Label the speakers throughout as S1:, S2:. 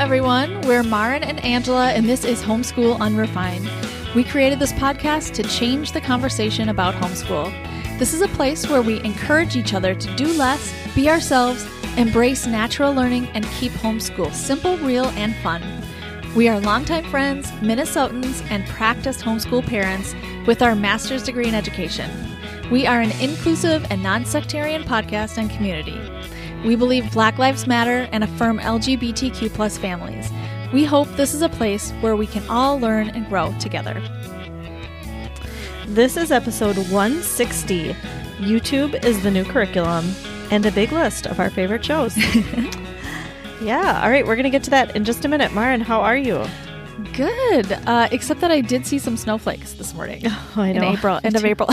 S1: everyone. We're Maren and Angela, and this is Homeschool Unrefined. We created this podcast to change the conversation about homeschool. This is a place where we encourage each other to do less, be ourselves, embrace natural learning, and keep homeschool simple, real, and fun. We are longtime friends, Minnesotans, and practiced homeschool parents with our master's degree in education. We are an inclusive and non-sectarian podcast and community. We believe Black Lives Matter and affirm LGBTQ+ families. We hope this is a place where we can all learn and grow together.
S2: This is episode 160. YouTube is the new curriculum, and a big list of our favorite shows. Yeah, all right, we're going to get to that in just a minute. Maren, how are you?
S1: Good, except that I did see some snowflakes this morning.
S2: Oh, I know.
S1: In April, end of April.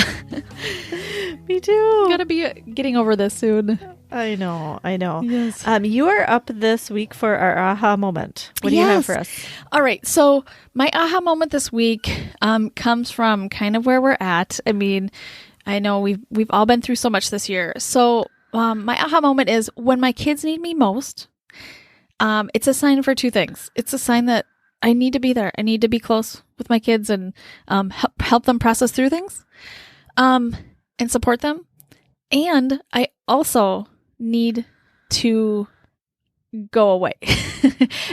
S2: Me too.
S1: Gotta be getting over this soon.
S2: I know.
S1: Yes.
S2: You are up this week for our aha moment. What do you have for us?
S1: All right. So my aha moment this week comes from kind of where we're at. I mean, I know we've all been through so much this year. So my aha moment is when my kids need me most. It's a sign for two things. It's a sign that I need to be there. I need to be close with my kids and help them process through things and support them. And I also need to go away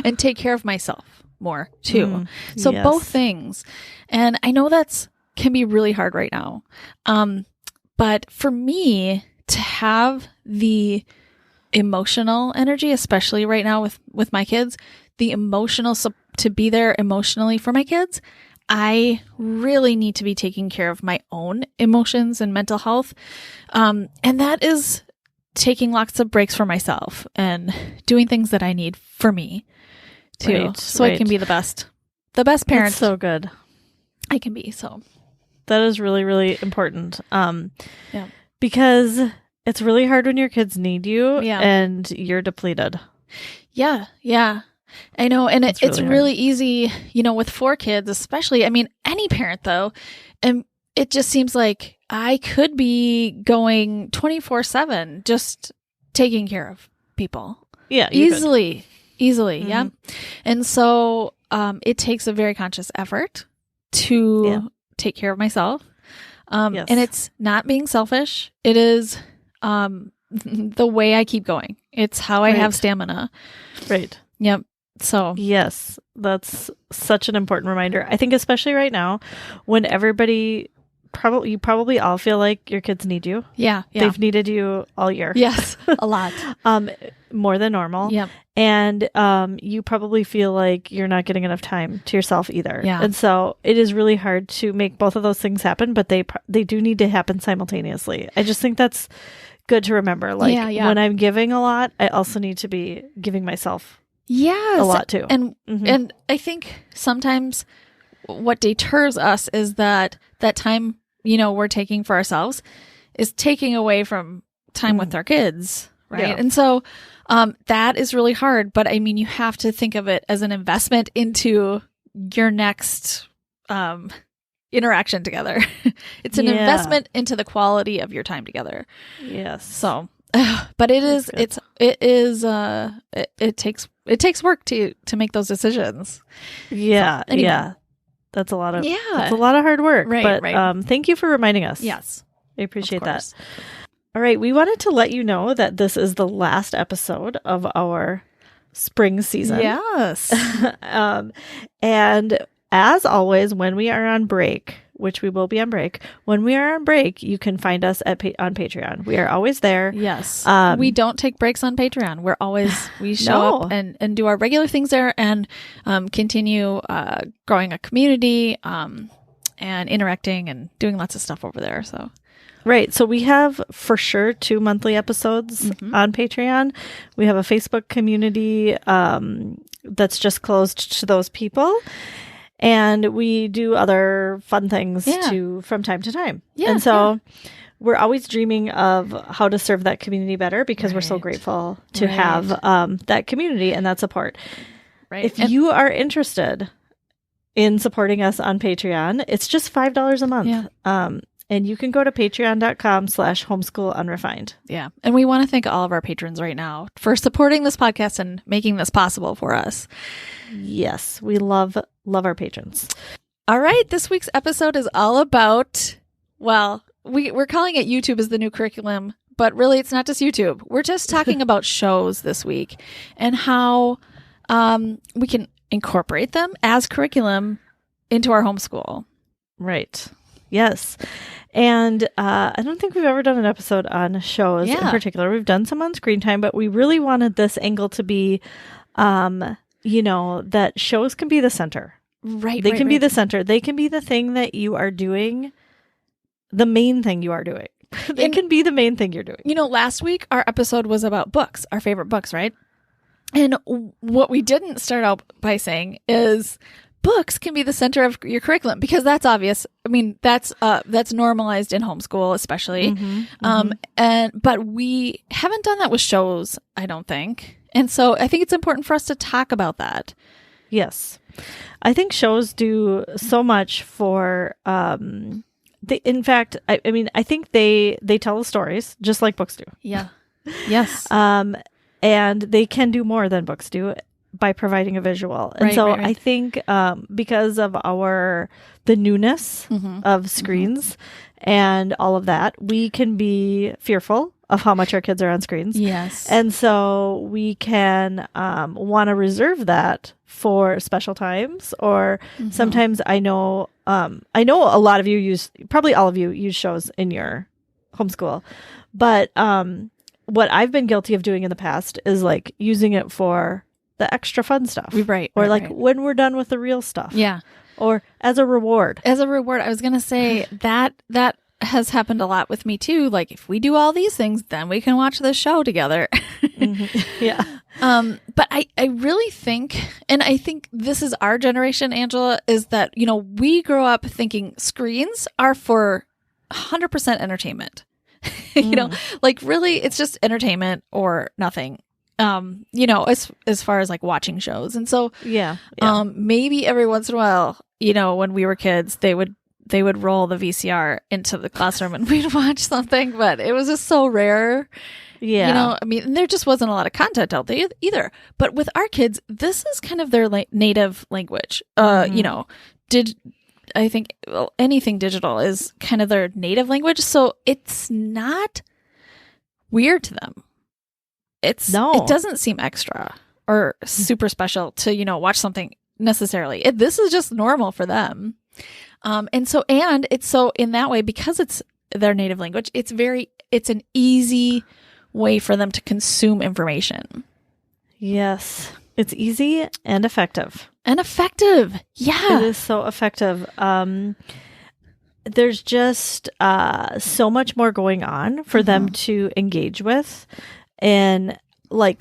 S1: and take care of myself more too. So
S2: yes.
S1: Both things. And I know can be really hard right now. But for me to have the emotional energy, especially right now with my kids, the emotional to be there emotionally for my kids, I really need to be taking care of my own emotions and mental health. And that is taking lots of breaks for myself and doing things that I need for me too.
S2: Right,
S1: so I can be the best parent.
S2: That's so good.
S1: I can be. So
S2: that is really, really important.
S1: Yeah.
S2: Because it's really hard when your kids need you
S1: Yeah.
S2: and you're depleted.
S1: Yeah. I know. And it's really easy, with 4 kids, especially, I mean, any parent though. And it just seems like I could be going 24/7, just taking care of people.
S2: Yeah.
S1: Easily.
S2: Mm-hmm.
S1: Yeah. And so, it takes a very conscious effort to take care of myself.
S2: Yes.
S1: And it's not being selfish. It is, the way I keep going. It's how I have stamina.
S2: Right.
S1: Yep. So
S2: yes, that's such an important reminder. I think especially right now when everybody you probably all feel like your kids need you.
S1: Yeah.
S2: They've needed you all year.
S1: Yes, a lot.
S2: More than normal.
S1: Yep.
S2: And you probably feel like you're not getting enough time to yourself either.
S1: Yeah.
S2: And so it is really hard to make both of those things happen, but they do need to happen simultaneously. I just think that's good to remember. Like when I'm giving a lot, I also need to be giving myself a lot too.
S1: And and I think sometimes what deters us is that time, we're taking for ourselves is taking away from time with our kids. Right.
S2: Yeah.
S1: And so that is really hard. But I mean, you have to think of it as an investment into your next interaction together. It's an investment into the quality of your time together.
S2: Yes.
S1: So, but it takes work to make those decisions.
S2: Yeah.
S1: So, anyway.
S2: Yeah. That's a lot of hard work.
S1: Right.
S2: But thank you for reminding us.
S1: Yes.
S2: I appreciate that. All right. We wanted to let you know that this is the last episode of our spring season.
S1: Yes.
S2: And as always, when we are on break, which we will be on break, when we are on break, you can find us on Patreon. We are always there.
S1: Yes. We don't take breaks on Patreon. We show up and do our regular things there and continue growing a community and interacting and doing lots of stuff over there. So.
S2: Right. So we have for sure 2 monthly episodes on Patreon. We have a Facebook community that's just closed to those people. And we do other fun things too from time to time. Yeah, and so we're always dreaming of how to serve that community better because we're so grateful to have that community and that support. Right. If you are interested in supporting us on Patreon, it's just $5 a month. Yeah. And you can go to patreon.com/homeschoolunrefined.
S1: Yeah. And we want to thank all of our patrons right now for supporting this podcast and making this possible for us.
S2: Yes, we love our patrons.
S1: All right. This week's episode is all about, well, we're calling it YouTube as the new curriculum, but really it's not just YouTube. We're just talking about shows this week and how we can incorporate them as curriculum into our homeschool.
S2: Right. Yes. And I don't think we've ever done an episode on shows in particular. We've done some on screen time, but we really wanted this angle to be, that shows can be the center.
S1: Right.
S2: They can be the center. They can be the thing that you are doing, the main thing you are doing. They can be the main thing you're doing.
S1: Last week our episode was about books, our favorite books, right? And what we didn't start out by saying is books can be the center of your curriculum, because that's obvious. I mean, that's normalized in homeschool, especially. But we haven't done that with shows, I don't think. And so I think it's important for us to talk about that.
S2: Yes. I think shows do so much for, in fact, I think they tell the stories just like books do.
S1: Yeah. Yes.
S2: And they can do more than books do by providing a visual. And right. I think because of the newness of screens and all of that, we can be fearful of how much our kids are on screens.
S1: Yes.
S2: And so we can want to reserve that for special times, or sometimes I know a lot of you probably all of you use shows in your homeschool, but what I've been guilty of doing in the past is like using it for the extra fun stuff.
S1: Right.
S2: Or when we're done with the real stuff.
S1: Yeah.
S2: Or as a reward.
S1: I was going to say that has happened a lot with me too. Like, if we do all these things, then we can watch the show together.
S2: Yeah.
S1: But I really think, and I think this is our generation, Angela, is that, we grow up thinking screens are for 100% entertainment. Really it's just entertainment or nothing. As far as like watching shows. And so, maybe every once in a while, when we were kids, they would roll the VCR into the classroom and we'd watch something, but it was just so rare.
S2: Yeah.
S1: There just wasn't a lot of content out there either. But with our kids, this is kind of their native language. I think anything digital is kind of their native language. So it's not weird to them. It doesn't seem extra or super special to, watch something necessarily. This is just normal for them. And it's so in that way, because it's their native language, it's an easy way for them to consume information.
S2: Yes. It's easy and effective.
S1: Yeah.
S2: It is so effective. There's just so much more going on for them to engage with. And I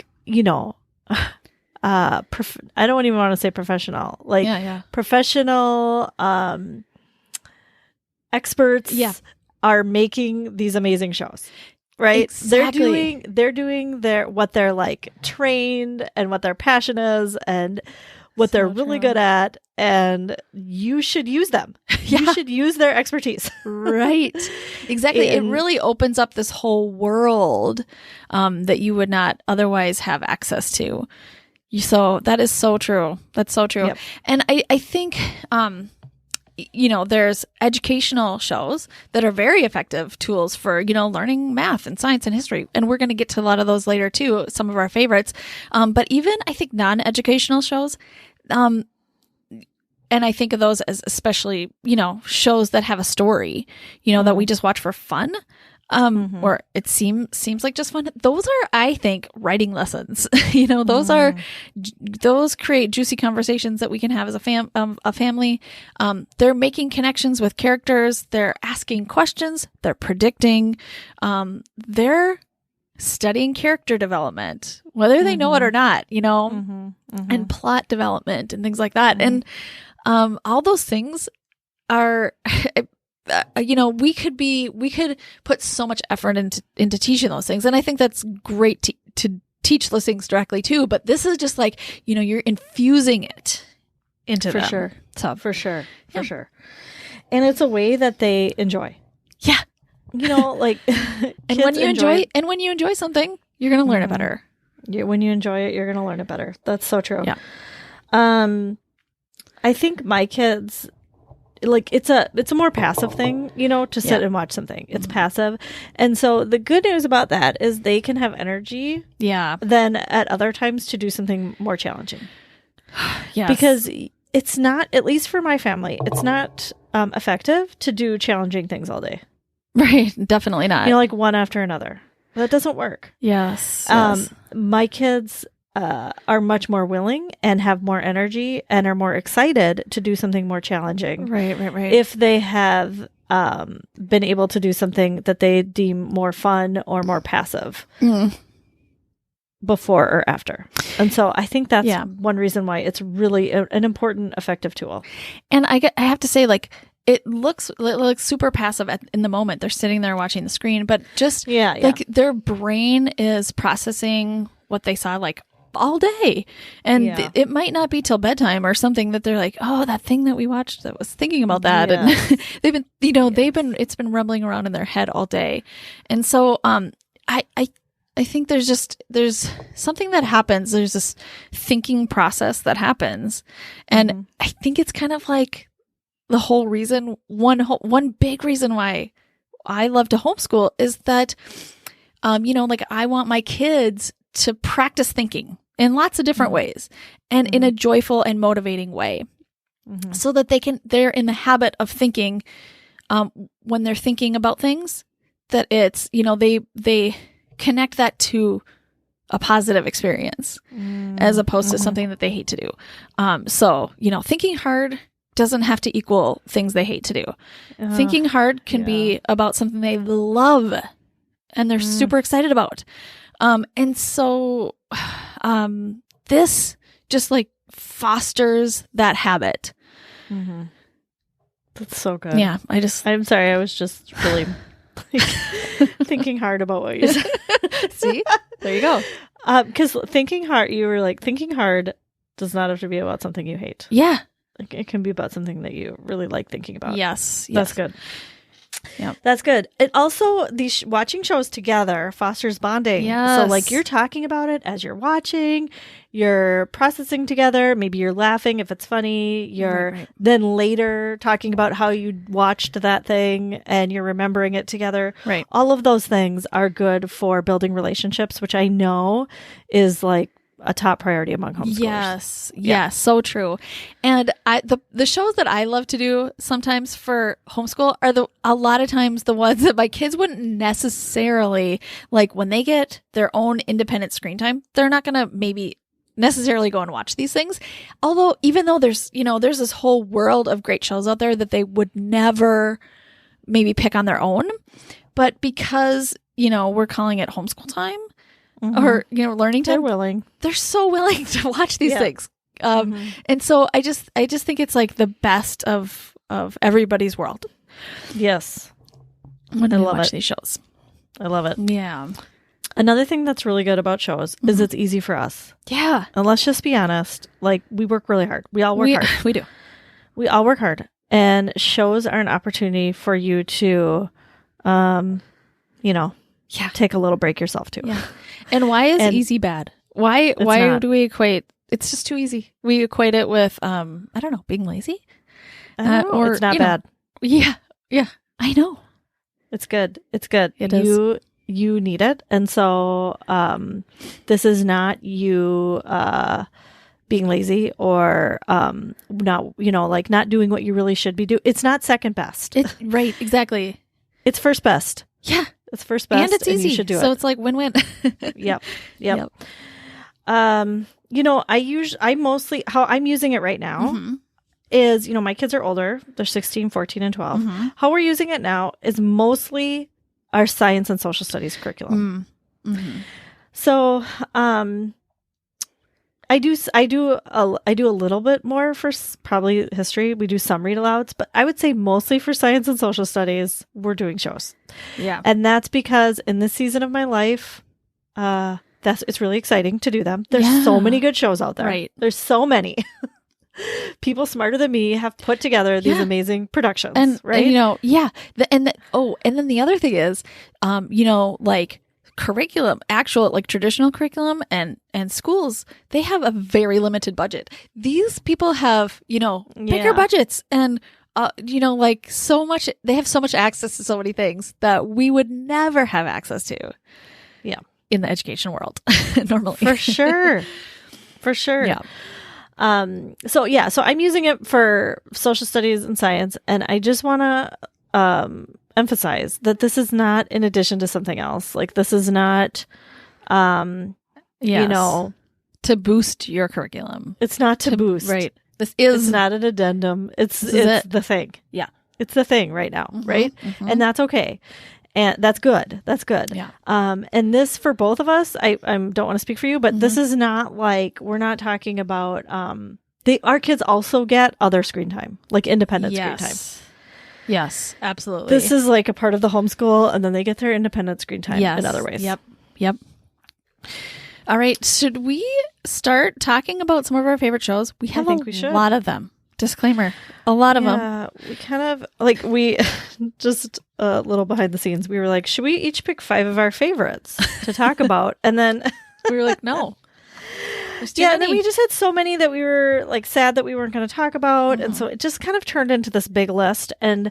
S2: don't even want to say professional, professional experts are making these amazing shows, right?
S1: Exactly.
S2: They're doing what they're like trained and what their passion is and what they're really good at, and you should use them. You should use their expertise.
S1: Right. Exactly. It really opens up this whole world that you would not otherwise have access to. So that is so true. That's so true. Yep. And I think, there's educational shows that are very effective tools for, learning math and science and history. And we're going to get to a lot of those later too, some of our favorites. But even I think non-educational shows, and I think of those as especially, shows that have a story, that we just watch for fun. Or it seems like just fun. Those are, I think, writing lessons. Those create juicy conversations that we can have as a family. They're making connections with characters. They're asking questions. They're predicting. They're studying character development, whether they know it or not. And plot development and things like that. And all those things are. We could put so much effort into teaching those things. And I think that's great to teach those things directly too. But this is just like, you're infusing it into them.
S2: Sure. So, for sure. And it's a way that they enjoy. like
S1: and when you enjoy something, you're going to learn it better.
S2: When you enjoy it, you're going to learn it better. That's so true.
S1: Yeah.
S2: I think my kids, like, it's a more passive thing, to sit and watch something. It's passive. And so the good news about that is they can have energy then at other times to do something more challenging.
S1: Yes.
S2: Because it's not, at least for my family, it's not effective to do challenging things all day.
S1: Right. Definitely not.
S2: Like one after another. That doesn't work.
S1: Yes.
S2: My kids are much more willing and have more energy and are more excited to do something more challenging.
S1: Right.
S2: If they have been able to do something that they deem more fun or more passive before or after. And so I think that's one reason why it's really an important, effective tool.
S1: And I have to say, like, it looks super passive in the moment. They're sitting there watching the screen, but just like their brain is processing what they saw like all day. And it might not be till bedtime or something that they're like, oh, that thing that we watched that was thinking about that. And it's been rumbling around in their head all day. And so I think there's something that happens. There's this thinking process that happens. And I think it's kind of like the whole reason, one big reason why I love to homeschool is that, like, I want my kids to practice thinking in lots of different ways and in a joyful and motivating way so that they're in the habit of thinking, when they're thinking about things, that it's, they connect that to a positive experience as opposed to something that they hate to do. So, thinking hard doesn't have to equal things they hate to do. Thinking hard can be about something they love and they're super excited about. And so this just like fosters that habit.
S2: That's so good.
S1: Yeah.
S2: I'm sorry. I was just really thinking hard about what you said.
S1: See, there you go.
S2: Because thinking hard does not have to be about something you hate.
S1: Yeah.
S2: It can be about something that you really like thinking about.
S1: Yes.
S2: That's good.
S1: Yeah.
S2: That's good. It also, these watching shows together fosters bonding.
S1: Yes.
S2: So like you're talking about it as you're watching, you're processing together. Maybe you're laughing if it's funny. You're then later talking about how you watched that thing and you're remembering it together.
S1: Right.
S2: All of those things are good for building relationships, which I know is like a top priority among homeschoolers.
S1: Yes, so true. And the shows that I love to do sometimes for homeschool are a lot of times the ones that my kids wouldn't necessarily like. When they get their own independent screen time, they're not gonna maybe necessarily go and watch these things. Although even though there's this whole world of great shows out there that they would never maybe pick on their own, but because we're calling it homeschool time. Or learning time. They're so willing to watch these things, and so I just think it's like the best of everybody's world.
S2: Yes,
S1: when I watch these shows,
S2: I love it.
S1: Yeah.
S2: Another thing that's really good about shows is it's easy for us.
S1: Yeah,
S2: and let's just be honest. Like we work really hard. We all work hard.
S1: We do.
S2: We all work hard, and shows are an opportunity for you to, take a little break yourself too.
S1: Yeah. And why is easy bad? Why do we equate? It's just too easy. We equate it with I don't know, being lazy.
S2: Or it's not bad.
S1: Yeah. I know.
S2: It's good. It
S1: is.
S2: You need it, and so this is not you being lazy or not doing what you really should be doing. It's not second best.
S1: Right. Exactly.
S2: It's first best.
S1: Yeah.
S2: It's first best,
S1: and it's easy.
S2: And you should do it.
S1: So it's like win-win.
S2: Yep. I mostly how I'm using it right now is my kids are older. They're 16, 14, and 12. How we're using it now is mostly our science and social studies curriculum. So I do a little bit more for probably history. We do some read alouds, but I would say mostly for science and social studies, we're doing shows.
S1: Yeah.
S2: And that's because in this season of my life, it's really exciting to do them. There's so many good shows out there.
S1: Right.
S2: There's so many. people smarter than me have put together these amazing productions,
S1: and
S2: right?
S1: You know, yeah. And then the other thing is, you know, like curriculum, actual like traditional curriculum and schools, they have a very limited budget. These people have, you know, bigger budgets and you know, like so much, they have so much access to so many things that we would never have access to.
S2: Yeah.
S1: In the education world normally.
S2: For sure. For sure.
S1: Yeah.
S2: So I'm using it for social studies and science. And I just want to, emphasize that this is not in addition to something else. Like this is not, you know,
S1: to boost your curriculum.
S2: It's not to boost.
S1: Right. It's
S2: not an addendum. It's the thing.
S1: Yeah.
S2: It's the thing right now. Right. And that's okay. And that's good. That's good.
S1: Yeah.
S2: And this for both of us, I don't want to speak for you, but this is not like, we're not talking about, our kids also get other screen time, like independent screen time.
S1: Yes, absolutely.
S2: This is like a part of the homeschool, and then they get their independent screen time in other ways.
S1: Yep. All right. Should we start talking about some of our favorite shows? We have a lot of them. Disclaimer. A lot of them. Yeah,
S2: we kind of, like, we just a little behind the scenes. We were like, should we each pick 5 of our favorites to talk about? And then
S1: we were like, no.
S2: Yeah, and then we just had so many that we were like sad that we weren't going to talk about. And so it just kind of turned into this big list. And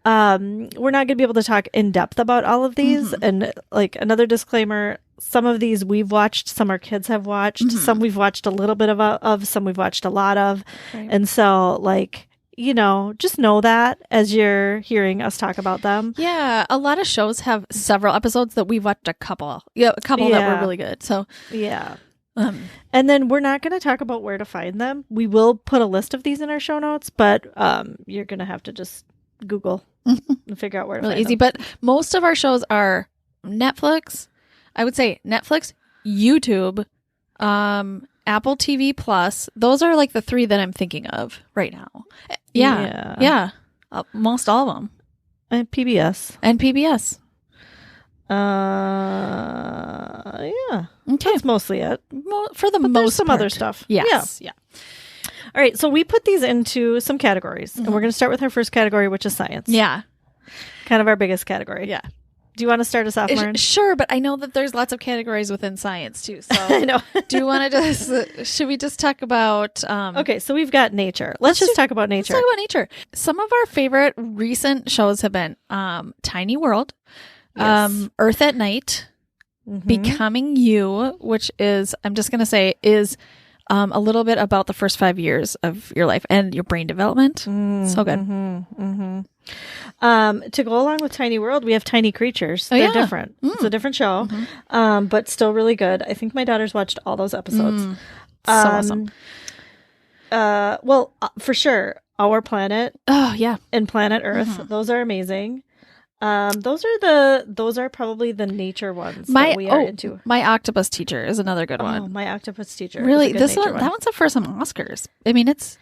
S2: we're not going to be able to talk in depth about all of these. And like another disclaimer, some of these we've watched, some our kids have watched, some we've watched a little bit of, some we've watched a lot of. Right. And so like, you know, just know that as you're hearing us talk about them.
S1: Yeah, a lot of shows have several episodes that we've watched a couple that were really good. So
S2: yeah. And then we're not going to talk about where to find them. We will put a list of these in our show notes, but you're going to have to just Google and figure out where to find them.
S1: Easy, but most of our shows are Netflix. I would say Netflix, YouTube, Apple TV Plus. Those are like the 3 that I'm thinking of right now. Yeah. Most all of them.
S2: And PBS. Yeah. Okay. That's mostly it.
S1: For the most
S2: some
S1: part.
S2: Other stuff.
S1: Yes.
S2: Yeah. All right. So we put these into some categories, and we're going to start with our first category, which is science.
S1: Yeah.
S2: Kind of our biggest category.
S1: Yeah.
S2: Do you want to start us off, Lauren?
S1: Sure, but I know that there's lots of categories within science too. So
S2: I know.
S1: Do you want to just? Should we just talk about?
S2: Okay, so we've got nature. Let's just talk about nature.
S1: Let's talk about nature. Some of our favorite recent shows have been Tiny World, Earth at Night, Becoming You, which is I'm just going to say is a little bit about the first 5 years of your life and your brain development. So good. To go along with Tiny World, we have Tiny Creatures. They're different. It's a different show, but still really good. I think my daughter's watched all those episodes. So awesome.
S2: Well, for sure, Our Planet.
S1: Oh yeah,
S2: and Planet Earth. Those are amazing. Those are probably the nature ones that we are into.
S1: My Octopus Teacher is another good one.
S2: My Octopus Teacher.
S1: Really, that one's up for some Oscars. I mean, it's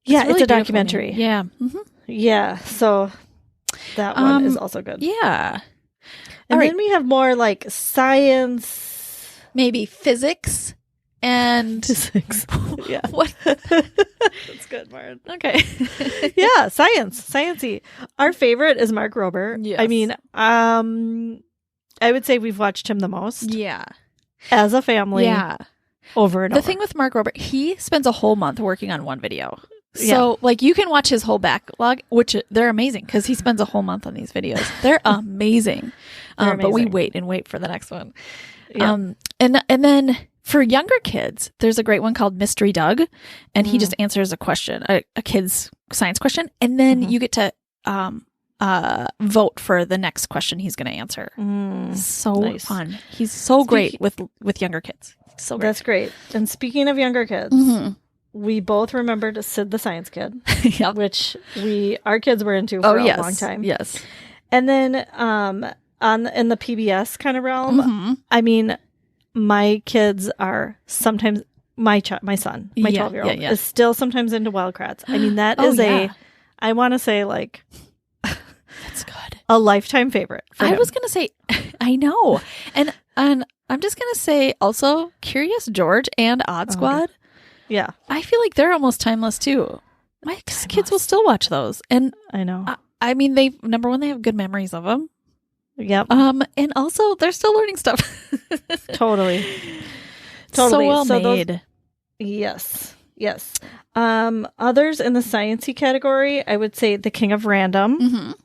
S1: really
S2: it's a documentary.
S1: Yeah.
S2: Yeah. So that one is also good.
S1: Yeah.
S2: And then we have more like science,
S1: maybe physics. And
S2: physics. Yeah.
S1: What?
S2: That's good, Martin.
S1: Okay.
S2: Yeah, sciencey. Our favorite is Mark Rober.
S1: Yes.
S2: I mean, I would say we've watched him the most.
S1: Yeah.
S2: As a family.
S1: Yeah.
S2: Over and over.
S1: The thing with Mark Rober, he spends a whole month working on one video. So, like, you can watch his whole backlog, which they're amazing because he spends a whole month on these videos. They're amazing. But we wait for the next one. Yeah. And then for younger kids, there's a great one called Mystery Doug, and he just answers a question, a kid's science question, and then you get to vote for the next question he's going to answer. So fun. He's so great with younger kids. So great.
S2: That's great. And speaking of younger kids, we both remembered Sid the Science Kid, which our kids were into for a long time.
S1: Yes.
S2: And then in the PBS kind of realm, I mean, my kids are sometimes my son, my 12-year-old is still sometimes into Wild Kratts. I mean, that is I want to say like
S1: that's good,
S2: a lifetime favorite. For him.
S1: Was going to say, I know, and I'm just going to say also Curious George and Odd Squad.
S2: Yeah.
S1: I feel like they're almost timeless too. My kids will still watch those. And
S2: I know.
S1: I mean, number one, they have good memories of them.
S2: Yep.
S1: And also they're still learning stuff.
S2: Totally.
S1: So well made.
S2: Yes. Others in the sciencey category, I would say The King of Random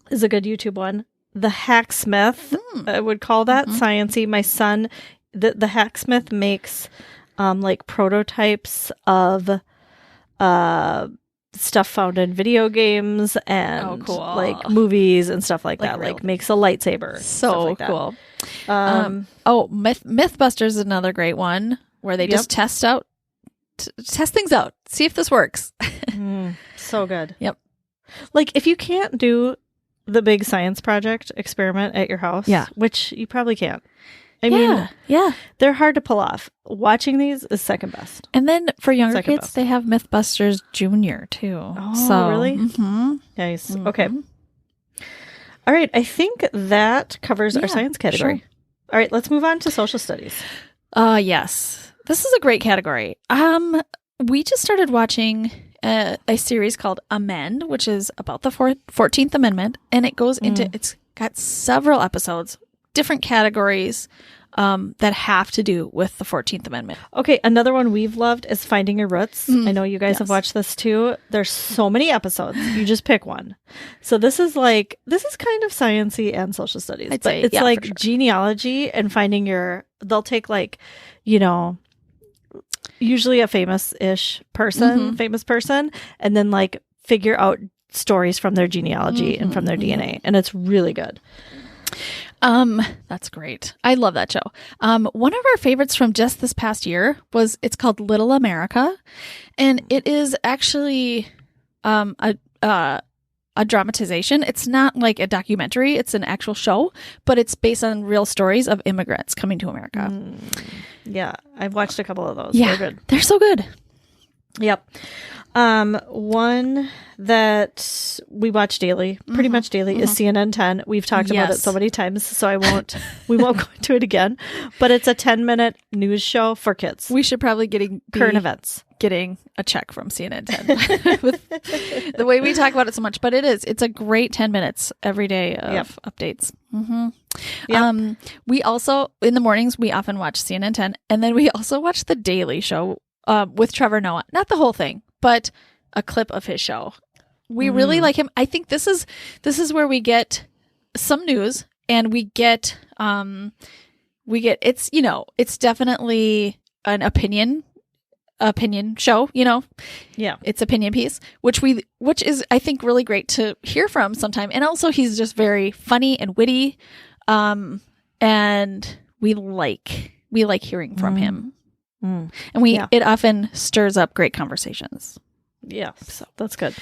S2: is a good YouTube one. The Hacksmith, I would call that sciencey. My son, the Hacksmith makes like prototypes of stuff found in video games and like movies and stuff like that. Like makes a lightsaber.
S1: So
S2: like
S1: cool. Mythbusters is another great one where they just test things out, see if this works.
S2: So good.
S1: Yep.
S2: Like if you can't do the big science project experiment at your house, which you probably can't. I mean, they're hard to pull off. Watching these is second best.
S1: And then for younger kids, they have Mythbusters Jr. too.
S2: Oh, really? Nice. Okay. All right. I think that covers our science category. Sure. All right. Let's move on to social studies.
S1: Yes. This is a great category. We just started watching a series called Amend, which is about the 14th Amendment, and it goes into, it's got several episodes, different categories that have to do with the 14th Amendment.
S2: Okay, another one we've loved is Finding Your Roots. I know you guys have watched this too. There's so many episodes. You just pick one. So this is kind of sciencey and social studies. It's like genealogy and finding they'll take like, usually a famous-ish person, and then like figure out stories from their genealogy and from their DNA. And it's really good.
S1: That's great. I love that show. One of our favorites from just this past year it's called Little America, and it is actually a dramatization. It's not like a documentary. It's an actual show, but it's based on real stories of immigrants coming to America.
S2: Yeah, I've watched a couple of those.
S1: Yeah,
S2: they're good.
S1: They're so good.
S2: Yep. One that we watch daily, pretty much daily, is CNN 10. We've talked about it so many times, so we won't go into it again. But it's a 10-minute news show for kids.
S1: We should probably
S2: current events.
S1: Getting a check from CNN 10 with the way we talk about it so much. But it's a great 10 minutes every day of updates. Yep. We also, in the mornings, we often watch CNN 10, and then we also watch The Daily Show with Trevor Noah. Not the whole thing, but a clip of his show. We really like him. I think this is where we get some news, and we get it's it's definitely an opinion show, it's opinion piece, which is I think really great to hear from sometime. And also he's just very funny and witty, and we like hearing from him. And it often stirs up great conversations.
S2: Yeah, so that's good.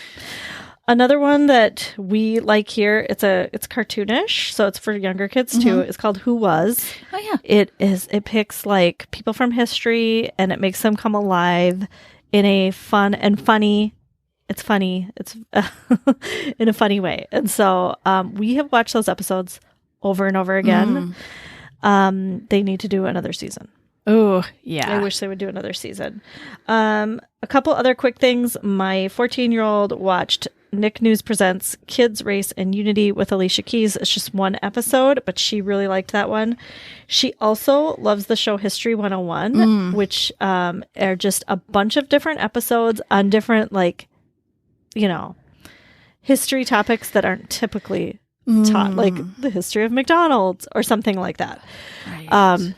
S2: Another one that we like here, it's cartoonish, so it's for younger kids too. It's called Who Was.
S1: Oh yeah.
S2: It picks like people from history and it makes them come alive in a fun and funny. It's funny. It's in a funny way. And so we have watched those episodes over and over again. They need to do another season.
S1: Oh, yeah.
S2: I wish they would do another season. A couple other quick things. My 14-year-old watched Nick News Presents Kids, Race, and Unity with Alicia Keys. It's just one episode, but she really liked that one. She also loves the show History 101, which are just a bunch of different episodes on different, history topics that aren't typically taught, like the history of McDonald's or something like that. Right.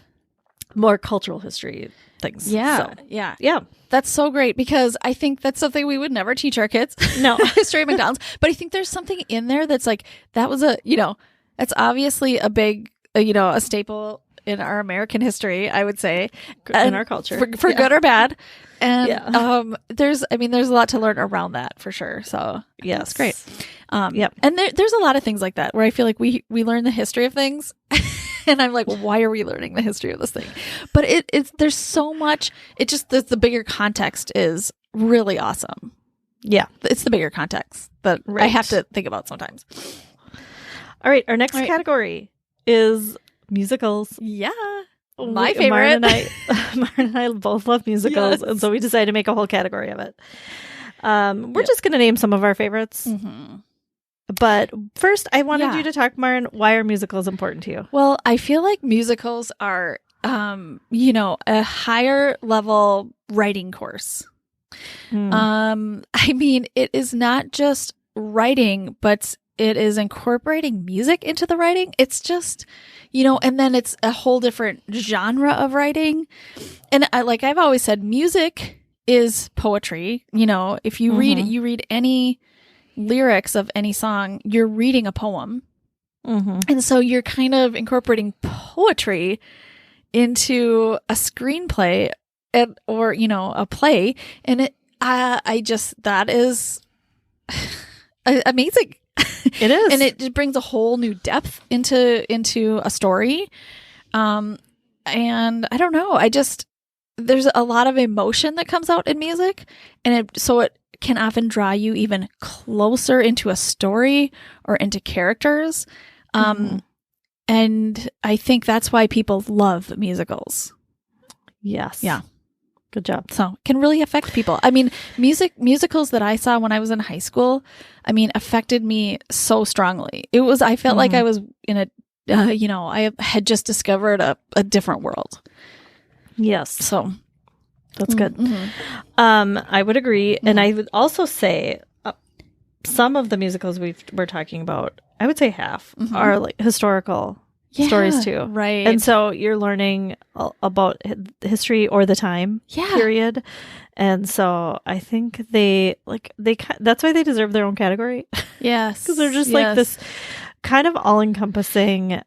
S2: More cultural history things.
S1: Yeah. So, yeah. That's so great because I think that's something we would never teach our kids.
S2: No.
S1: History of McDonald's. But I think there's something in there that's like, that was that's obviously a big, a staple in our American history, I would say.
S2: In our culture.
S1: For good or bad. And there's a lot to learn around that for sure. So
S2: yes,
S1: that's great. And there's a lot of things like that where I feel like we learn the history of things. And I'm like, well, why are we learning the history of this thing? But there's so much. It just the bigger context is really awesome.
S2: Yeah,
S1: it's the bigger context that I have to think about sometimes.
S2: All right, our next category is musicals.
S1: Yeah. my favorite.
S2: Martin and I both love musicals, and so we decided to make a whole category of it. We're just going to name some of our favorites. Mm-hmm. But first, I wanted you to talk, Martin, why are musicals important to you?
S1: Well, I feel like musicals are, a higher level writing course. I mean, it is not just writing, but it is incorporating music into the writing. It's just, and then it's a whole different genre of writing. And I've always said, music is poetry. If you read any lyrics of any song, you're reading a poem. Mm-hmm. And so you're kind of incorporating poetry into a screenplay or a play. And that is amazing.
S2: It is.
S1: And it just brings a whole new depth into a story. And I don't know, there's a lot of emotion that comes out in music, and it can often draw you even closer into a story or into characters. And I think that's why people love musicals.
S2: Yes.
S1: Yeah.
S2: Good job.
S1: So it can really affect people. I mean, musicals that I saw when I was in high school, affected me so strongly. I felt like I was in I had just discovered a different world.
S2: Yes.
S1: So
S2: that's good. I would agree. And I would also say some of the musicals we're talking about, I would say half are like historical stories too.
S1: Right.
S2: And so you're learning about history or the time period. And so I think that's why they deserve their own category.
S1: Yes.
S2: Because they're just like this kind of all-encompassing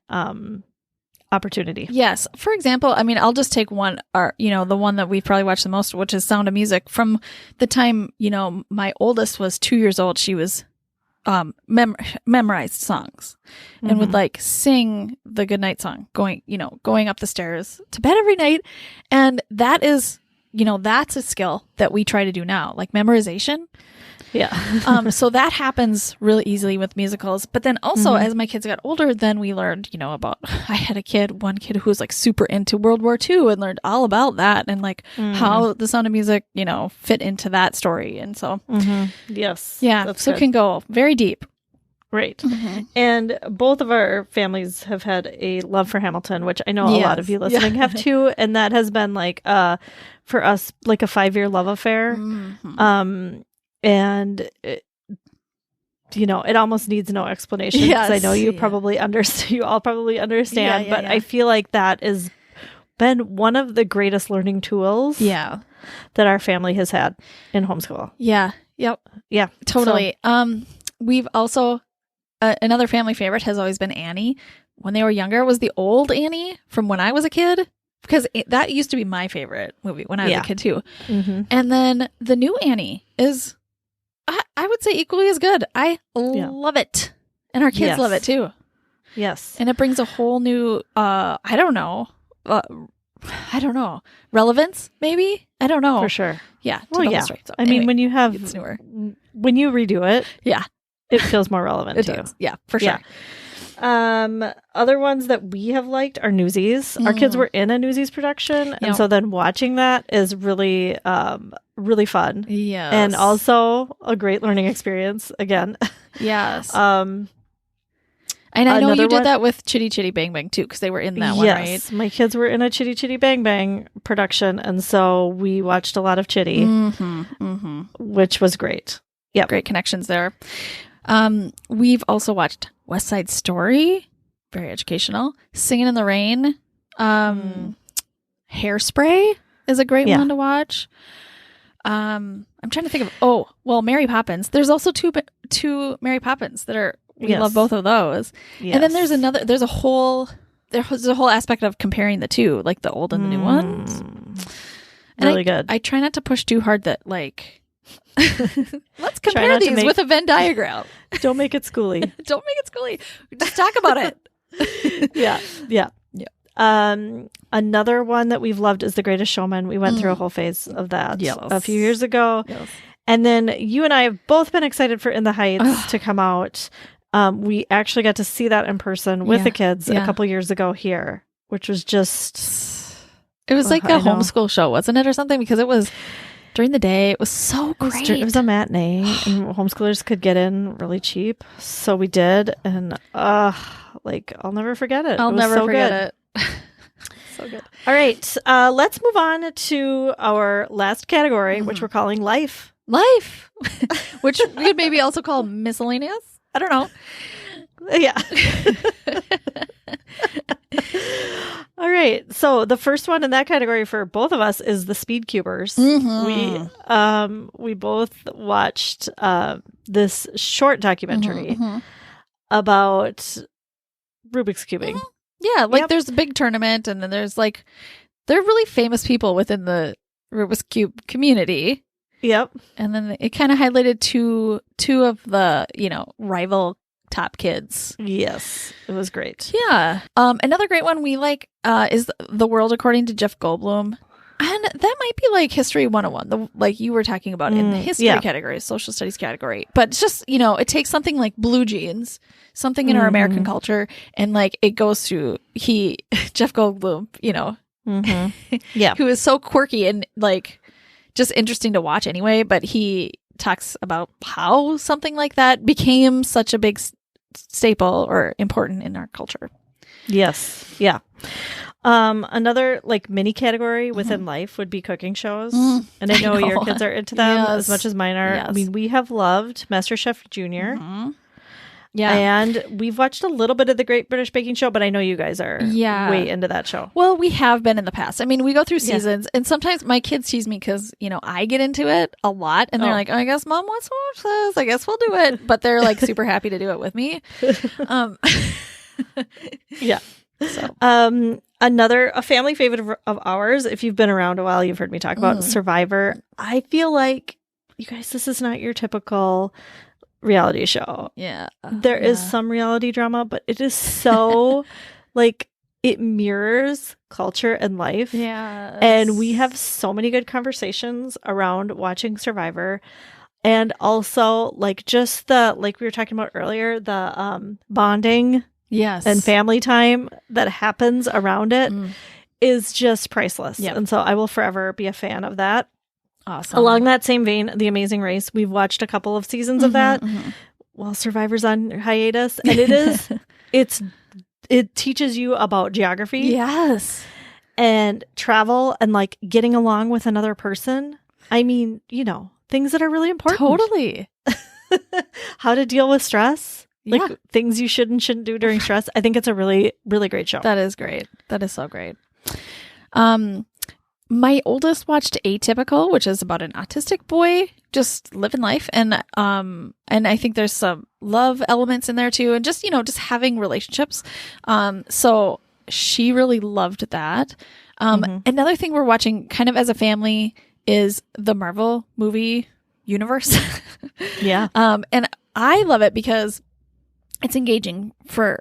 S2: opportunity.
S1: Yes. For example, I'll just take one, the one that we've probably watched the most, which is Sound of Music. From the time, my oldest was 2 years old, she was memorized songs and would sing the goodnight song going up the stairs to bed every night. And that is, that's a skill that we try to do now, like memorization.
S2: Yeah.
S1: So that happens really easily with musicals. But then also as my kids got older, then we learned, about, I had one kid who was super into World War II and learned all about that and how the Sound of Music, fit into that story. And so,
S2: yes.
S1: Yeah. So good. It can go very deep.
S2: Right. And both of our families have had a love for Hamilton, which I know a lot of you listening have too. And that has been for us, a 5-year love affair. And it almost needs no explanation because I know you probably understand. You all probably understand, but I feel like that has been one of the greatest learning tools. that our family has had in homeschool.
S1: Yeah. Yep.
S2: Yeah.
S1: Totally. So, we've also another family favorite has always been Annie. When they were younger, it was the old Annie from when I was a kid. Because that used to be my favorite movie when I was a kid too. And then the new Annie is, I would say, equally as good. I love it. And our kids love it too.
S2: Yes.
S1: And it brings a whole new, I don't know, relevance maybe? I don't know.
S2: For sure.
S1: Yeah.
S2: Well, yeah.
S1: Story. So,
S2: anyway, when you redo it, it feels more relevant
S1: it
S2: too.
S1: Does. Yeah, for sure.
S2: Other ones that we have liked are Newsies. Our kids were in a Newsies production, and so then watching that is really, really fun.
S1: Yeah,
S2: and also a great learning experience. Again,
S1: yes. And I know you did that with Chitty Chitty Bang Bang too, because they were in that one, right?
S2: Yes, my kids were in a Chitty Chitty Bang Bang production, and so we watched a lot of Chitty, which was great. Yeah,
S1: great connections there. We've also watched West Side Story, very educational. Singing in the Rain. Hairspray is a great one to watch. I'm trying to think of Mary Poppins. There's also two Mary Poppins that are we love both of those. Yes. And then there's a whole aspect of comparing the two, like the old and the new ones. And
S2: really good.
S1: I try not to push too hard that let's compare these with a Venn diagram.
S2: Don't make it schooly.
S1: Don't make it schooly. Just talk about it.
S2: Yeah. Another one that we've loved is The Greatest Showman. We went through a whole phase of that a few years ago. Yes. And then you and I have both been excited for In the Heights to come out. We actually got to see that in person with the kids a couple years ago here, which was just
S1: It was like a homeschool show, wasn't it, or something? Because it was during the day. It was so great.
S2: It was a matinee, and homeschoolers could get in really cheap. So we did, and I'll never forget it.
S1: I'll never forget it.
S2: So good. All right, let's move on to our last category, which we're calling life.
S1: Life, which we could maybe also call miscellaneous. I don't know.
S2: Yeah. All right. So the first one in that category for both of us is the Speedcubers. We both watched this short documentary about Rubik's cubing.
S1: Yeah, there's a big tournament, and then there's they're really famous people within the Rubik's Cube community.
S2: Yep.
S1: And then it kind of highlighted two of the, rival top kids.
S2: Yes, it was great.
S1: Yeah. Another great one we like is The World According to Jeff Goldblum. And that might be like History 101, like you were talking about in the history category, social studies category. But it's just, it takes something like blue jeans, something in our American culture, and it goes through Jeff Goldblum,
S2: yeah,
S1: who is so quirky and just interesting to watch anyway. But he talks about how something like that became such a big staple or important in our culture.
S2: Yes. Yeah. Another mini category within life would be cooking shows. And I know your kids are into them as much as mine are.
S1: Yes.
S2: I mean, we have loved MasterChef Junior.
S1: Yeah.
S2: And we've watched a little bit of the Great British Baking Show, but I know you guys are way into that show.
S1: Well, we have been in the past. I mean, we go through seasons, and sometimes my kids tease me because, I get into it a lot, and they're like, I guess Mom wants to watch this. I guess we'll do it. But they're super happy to do it with me.
S2: Yeah.
S1: So.
S2: A family favorite of ours, if you've been around a while, you've heard me talk about Survivor. I feel like, you guys, this is not your typical reality show.
S1: Yeah.
S2: There is some reality drama, but it is so it mirrors culture and life.
S1: Yeah.
S2: And we have so many good conversations around watching Survivor. And also just the, we were talking about earlier, the bonding and family time that happens around it is just priceless. Yep. And so I will forever be a fan of that.
S1: Awesome.
S2: Along that same vein, The Amazing Race, we've watched a couple of seasons of that while Survivor's on hiatus. And it teaches you about geography.
S1: Yes.
S2: And travel and getting along with another person. I mean, things that are really important.
S1: Totally.
S2: How to deal with stress. Things you should and shouldn't do during stress. I think it's a really, really great show.
S1: That is great. That is so great. My oldest watched Atypical, which is about an autistic boy just living life. And I think there's some love elements in there too. And just, just having relationships. So she really loved that. Another thing we're watching kind of as a family is the Marvel movie universe.
S2: Yeah.
S1: And I love it because it's engaging for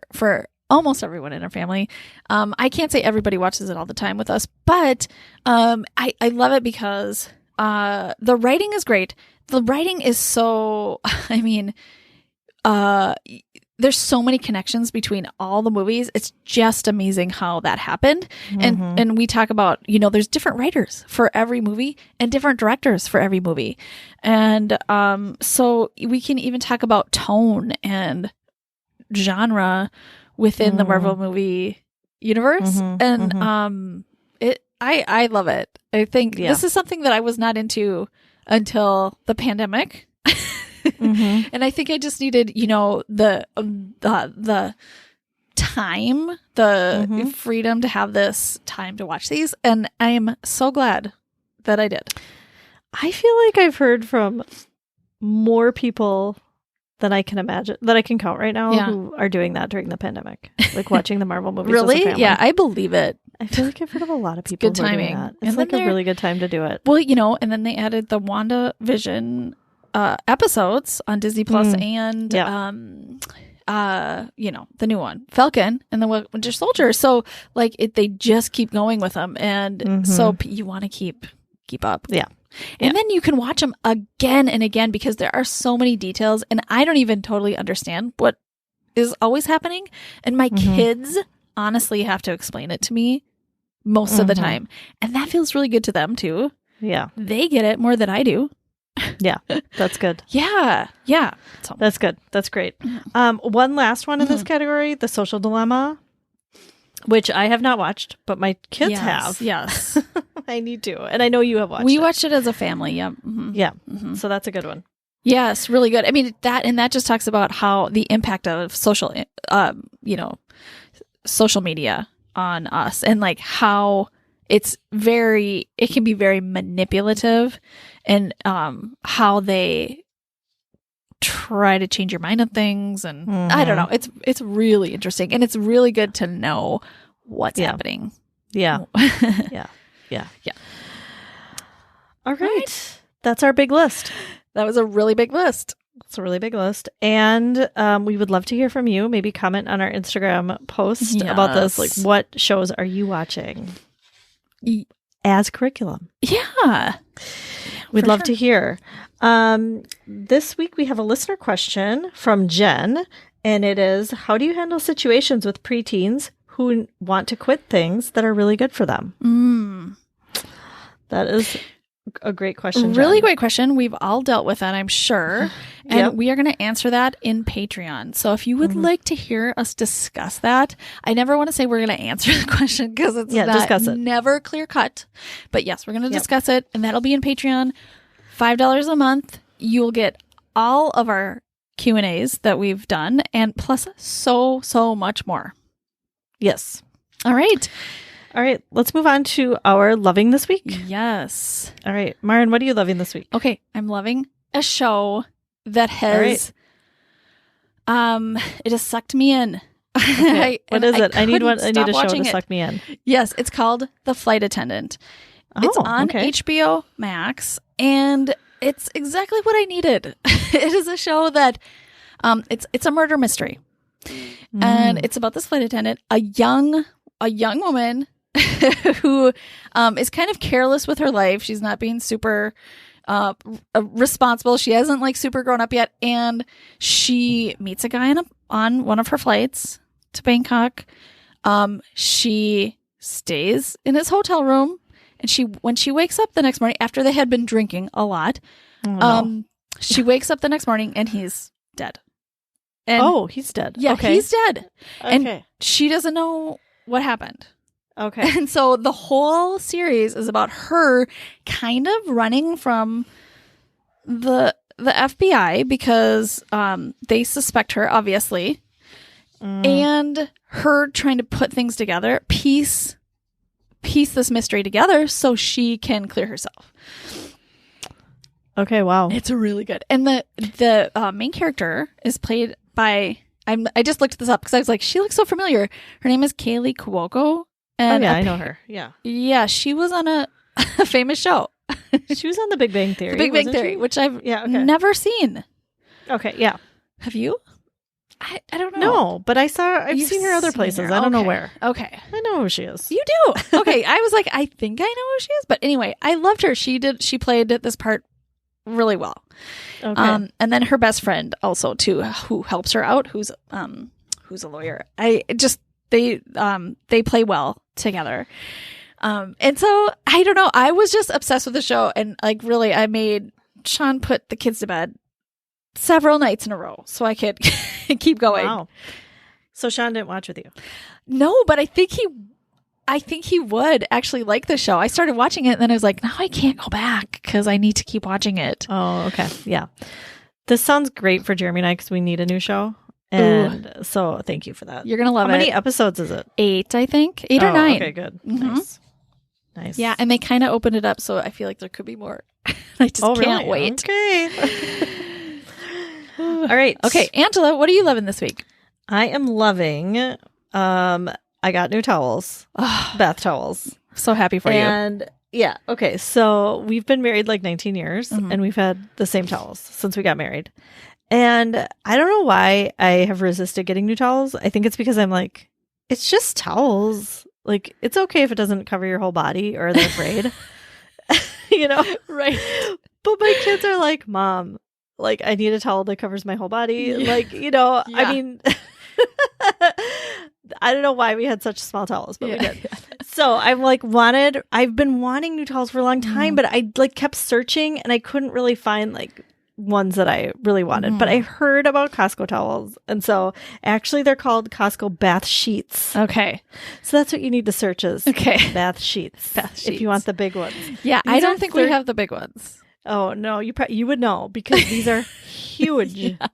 S1: almost everyone in our family. I can't say everybody watches it all the time with us, but I love it because the writing is great. The writing is so, there's so many connections between all the movies. It's just amazing how that happened. And we talk about, there's different writers for every movie and different directors for every movie. And so we can even talk about tone and genre within the Marvel movie universe. And I love it. I think this is something that I was not into until the pandemic. And I think I just needed, the time, the freedom to have this time to watch these. And I am so glad that I did.
S2: I feel like I've heard from more people than I can imagine, that I can count right now, who are doing that during the pandemic, watching the Marvel movies.
S1: Really?
S2: As a family.
S1: Yeah, I believe it.
S2: I feel like I've heard of a lot of people.
S1: It's good timing.
S2: Doing that. It's a really good time to do it.
S1: Well, and then they added the WandaVision episodes on Disney Plus and the new one, Falcon and the Winter Soldier. So they just keep going with them, and so you want to keep up.
S2: Yeah.
S1: And then you can watch them again and again because there are so many details, and I don't even totally understand what is always happening. And my kids honestly have to explain it to me most of the time. And that feels really good to them too.
S2: Yeah.
S1: They get it more than I do.
S2: Yeah. That's good.
S1: Yeah. Yeah. So.
S2: That's good. That's great. One last one in this category, The Social Dilemma, which I have not watched, but my kids have.
S1: Yes.
S2: I need to. And I know you have watched it.
S1: We watched it as a family. Yeah. Mm-hmm.
S2: Yeah. So that's a good one.
S1: Yes, really good. I mean, that just talks about how the impact of social media on us, and like how it can be very manipulative, and how they try to change your mind on things. And I don't know. It's really interesting, and it's really good to know what's happening.
S2: Yeah. Yeah. All right. That's our big list.
S1: That was a really big list.
S2: It's a really big list. And we would love to hear from you. Maybe comment on our Instagram post about this. Like, what shows are you watching as curriculum?
S1: Yeah.
S2: We'd love to hear. This week we have a listener question from Jen. And it is, how do you handle situations with preteens who want to quit things that are really good for them? That is a great question, Jen.
S1: Really great question. We've all dealt with that, I'm sure. And we are going to answer that in Patreon. So if you would like to hear us discuss that, I never want to say we're going to answer the question because it's never clear cut. But yes, we're going to discuss it, and that'll be in Patreon. $5 a month. You'll get all of our Q&As that we've done, and plus so much more.
S2: Yes.
S1: All right.
S2: Let's move on to our loving this week.
S1: Yes.
S2: All right. Maren, what are you loving this week?
S1: Okay. I'm loving a show that has, it has sucked me in.
S2: Okay. What is it? I need a show to suck me in.
S1: Yes. It's called The Flight Attendant. It's on HBO Max, and it's exactly what I needed. It is a show that, it's a murder mystery, and it's about this flight attendant, a young woman who is kind of careless with her life. She's not being super responsible. She hasn't like super grown up yet, and she meets a guy on one of her flights to Bangkok. She stays in his hotel room, and when she wakes up the next morning after they had been drinking a lot, she wakes up the next morning and he's dead. And,
S2: he's dead.
S1: Yeah, he's dead.
S2: Okay.
S1: And she doesn't know what happened.
S2: Okay.
S1: And so the whole series is about her kind of running from the FBI because they suspect her, obviously, and her trying to put things together, piece this mystery together so she can clear herself.
S2: Okay, wow.
S1: It's really good. And the main character is played by, I just looked this up because I was like, she looks so familiar. Her name is Kaylee Cuoco. And
S2: I know her. Yeah.
S1: Yeah, she was on a famous show.
S2: She was on The Big Bang Theory.
S1: The Big Bang Theory, which I've never seen.
S2: Okay, yeah.
S1: Have you? I don't know.
S2: No, but I've seen her other places. I don't know where.
S1: Okay.
S2: I know who she is.
S1: You do? Okay. I was like, I think I know who she is. But anyway, I loved her. She played this part really well.
S2: Okay.
S1: And then her best friend also too, who helps her out, who's a lawyer. They play well together. And so I don't know. I was just obsessed with the show, and like really I made Sean put the kids to bed several nights in a row so I could keep going.
S2: Wow. So Sean didn't watch with you?
S1: No, but I think he would actually like the show. I started watching it, and then I was like, now I can't go back because I need to keep watching it.
S2: Oh, okay. Yeah. This sounds great for Jeremy and I because we need a new show. And so thank you for that.
S1: You're going to love it.
S2: How many episodes is it?
S1: 8, I think. 8 or 9.
S2: Okay, good.
S1: Mm-hmm.
S2: Nice.
S1: Yeah, and they kind of opened it up, so I feel like there could be more. I just can't wait.
S2: Okay. All right.
S1: Okay, Angela, what are you loving this week?
S2: I am loving, I got new towels, bath towels.
S1: So happy for you.
S2: And yeah, okay. So we've been married like 19 years and we've had the same towels since we got married. And I don't know why I have resisted getting new towels. I think it's because I'm like, it's just towels. Like, it's okay if it doesn't cover your whole body or they're afraid, you know?
S1: Right.
S2: But my kids are like, Mom, like, I need a towel that covers my whole body. Yeah. Like, you know, I mean, I don't know why we had such small towels, but we did. So I've been wanting new towels for a long time, but I kept searching and I couldn't really find ones that I really wanted. But I heard about Costco towels. And so actually they're called Costco bath sheets.
S1: Okay.
S2: So that's what you need to search is bath sheets. If you want the big ones.
S1: Yeah. I don't think we have the big ones.
S2: Oh, no. You would know because these are huge. Yeah.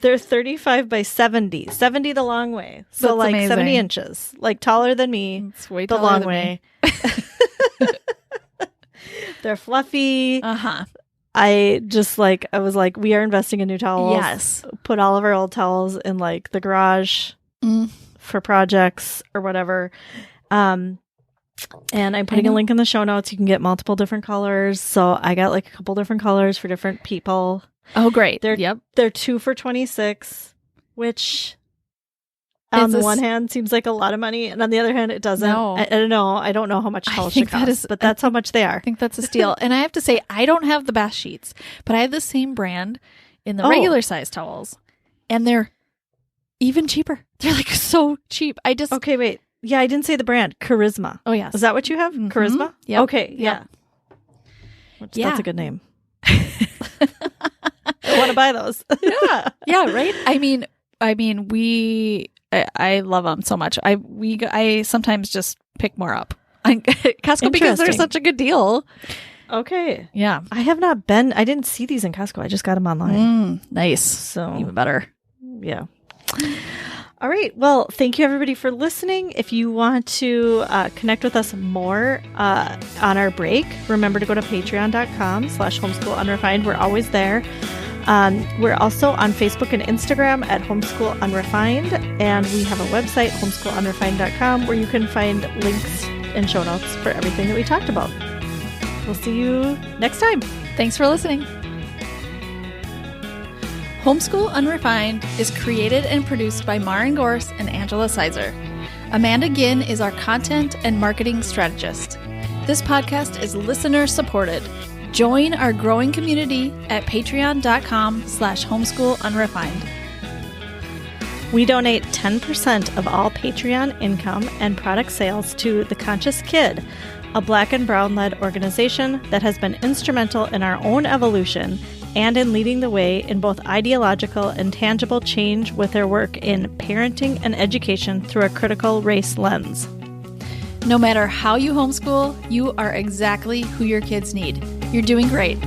S2: They're 35 by 70. 70 the long way. So
S1: That's amazing.
S2: 70 inches. Taller than me.
S1: It's way
S2: the
S1: taller
S2: long
S1: than
S2: way.
S1: Me.
S2: They're fluffy.
S1: Uh-huh.
S2: I was like, we are investing in new towels.
S1: Yes.
S2: Put all of our old towels in the garage for projects or whatever. And I'm putting a link in the show notes. You can get multiple different colors. So I got a couple different colors for different people.
S1: Oh, great.
S2: They're 2 for $26, which on the one hand seems like a lot of money, and on the other hand it doesn't.
S1: No.
S2: I don't know. I don't know how much towels should cost, but that's how much they are.
S1: I think that's a steal. And I have to say, I don't have the bath sheets, but I have the same brand in the regular size towels, and they're even cheaper. They're so cheap.
S2: Okay, wait. Yeah, I didn't say the brand. Charisma.
S1: Oh, yes.
S2: Is that what you have? Mm-hmm. Charisma?
S1: Yep.
S2: Okay, yeah. That's a good name. I want to buy those.
S1: Yeah, right? I mean, I love them so much. I sometimes just pick more up. Costco because they're such a good deal.
S2: Okay.
S1: Yeah.
S2: I have not been, I didn't see these in Costco. I just got them online.
S1: Nice.
S2: So
S1: even better.
S2: Yeah. All right. Well, thank you everybody for listening. If you want to connect with us more on our break, remember to go to patreon.com/homeschoolunrefined. We're always there. We're also on Facebook and Instagram at Homeschool Unrefined, and we have a website, homeschoolunrefined.com, where you can find links and show notes for everything that we talked about. We'll see you next time.
S1: Thanks for listening. Homeschool Unrefined is created and produced by Maren Gorse and Angela Sizer. Amanda Ginn is our content and marketing strategist. This podcast is listener supported. Join our growing community at patreon.com/homeschoolunrefined.
S2: We donate 10% of all Patreon income and product sales to The Conscious Kid, a Black and Brown-led organization that has been instrumental in our own evolution and in leading the way in both ideological and tangible change with their work in parenting and education through a critical race lens.
S1: No matter how you homeschool, you are exactly who your kids need. You're doing great.